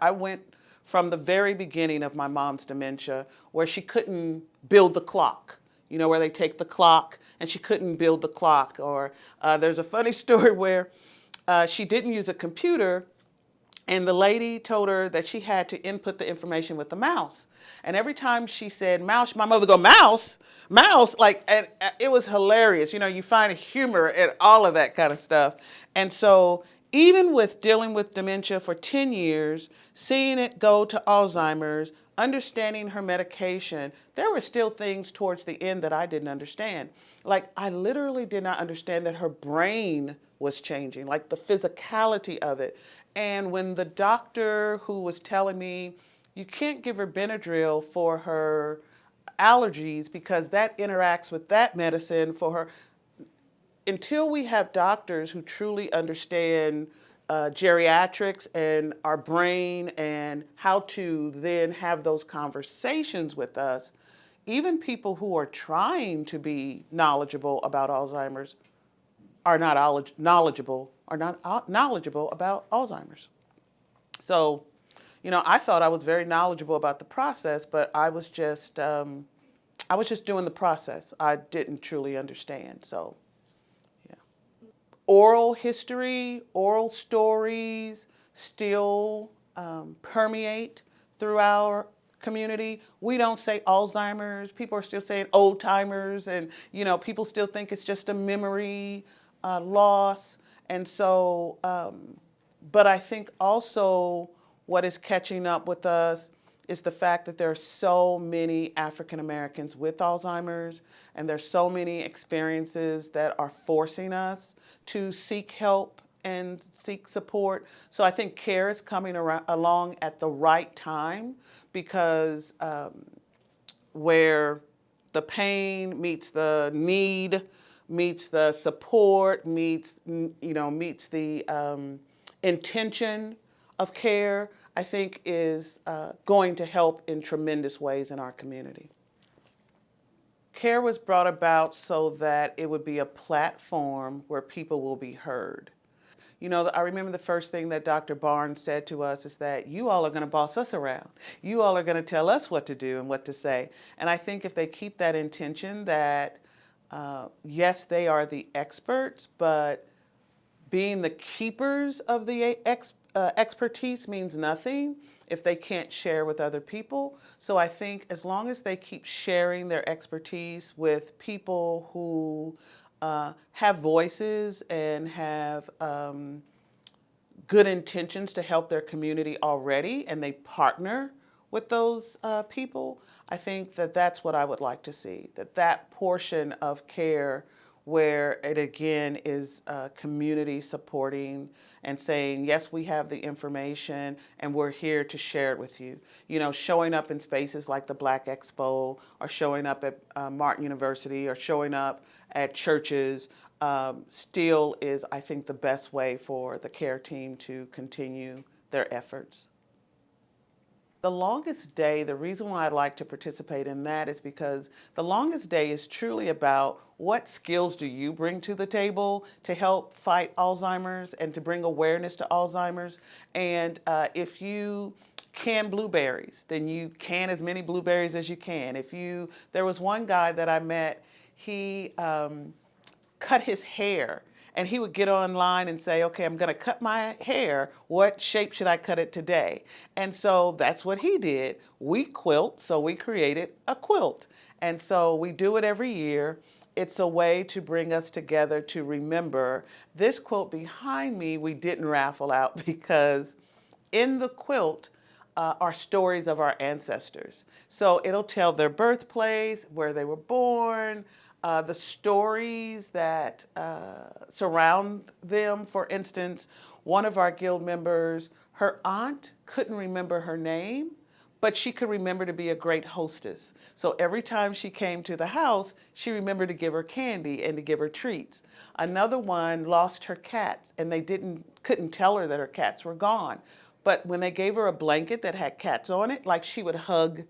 I went from the very beginning of my mom's dementia where she couldn't build the clock, where they take the clock and she couldn't build the clock. Or there's a funny story where she didn't use a computer and the lady told her that she had to input the information with the mouse. And every time she said mouse, my mother would go, mouse, mouse. And it was hilarious. You find humor in all of that kind of stuff. And so even with dealing with dementia for 10 years, seeing it go to Alzheimer's, understanding her medication, there were still things towards the end that I didn't understand. I literally did not understand that her brain was changing, like the physicality of it. And when the doctor who was telling me, you can't give her Benadryl for her allergies because that interacts with that medicine for her, until we have doctors who truly understand geriatrics and our brain and how to then have those conversations with us, even people who are trying to be knowledgeable about Alzheimer's are not knowledgeable about Alzheimer's. So, I thought I was very knowledgeable about the process, but I was just doing the process. I didn't truly understand. So, yeah. Oral history, oral stories still permeate through our community. We don't say Alzheimer's. People are still saying old timers, and people still think it's just a memory loss. And so, but I think also what is catching up with us is the fact that there are so many African Americans with Alzheimer's, and there's so many experiences that are forcing us to seek help and seek support. So I think CARE is coming along at the right time, because where the pain meets the need, meets the support, meets the intention of CARE, I think is going to help in tremendous ways in our community. CARE was brought about so that it would be a platform where people will be heard. I remember the first thing that Dr. Barnes said to us is that you all are going to boss us around. You all are going to tell us what to do and what to say. And I think if they keep that intention that, yes, they are the experts, but being the keepers of the expertise means nothing if they can't share with other people. So I think as long as they keep sharing their expertise with people who have voices and have good intentions to help their community already, and they partner with those people, I think that that's what I would like to see, that portion of CARE where it again is community supporting and saying, yes, we have the information and we're here to share it with you. Showing up in spaces like the Black Expo, or showing up at Martin University, or showing up at churches still is, I think, the best way for the CARE team to continue their efforts. The longest day, the reason why I like to participate in that is because the longest day is truly about what skills do you bring to the table to help fight Alzheimer's and to bring awareness to Alzheimer's. And if you can blueberries, then you can as many blueberries as you can. There was one guy that I met, he cut his hair. And he would get online and say, okay, I'm going to cut my hair. What shape should I cut it today? And so that's what he did. We quilt, so we created a quilt. And so we do it every year. It's a way to bring us together to remember. This quilt behind me, we didn't raffle out because in the quilt are stories of our ancestors. So it'll tell their birthplace, where they were born, the stories that surround them. For instance, one of our guild members, her aunt couldn't remember her name, but she could remember to be a great hostess. So every time she came to the house, she remembered to give her candy and to give her treats. Another one lost her cats, and they couldn't tell her that her cats were gone. But when they gave her a blanket that had cats on it, she would hug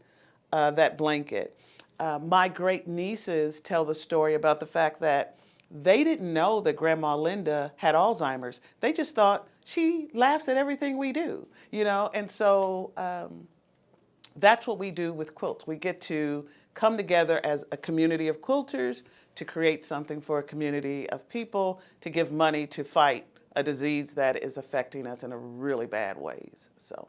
that blanket. My great nieces tell the story about the fact that they didn't know that Grandma Linda had Alzheimer's. They just thought she laughs at everything we do, and so that's what we do with quilts. We get to come together as a community of quilters to create something for a community of people, to give money to fight a disease that is affecting us in a really bad ways. So.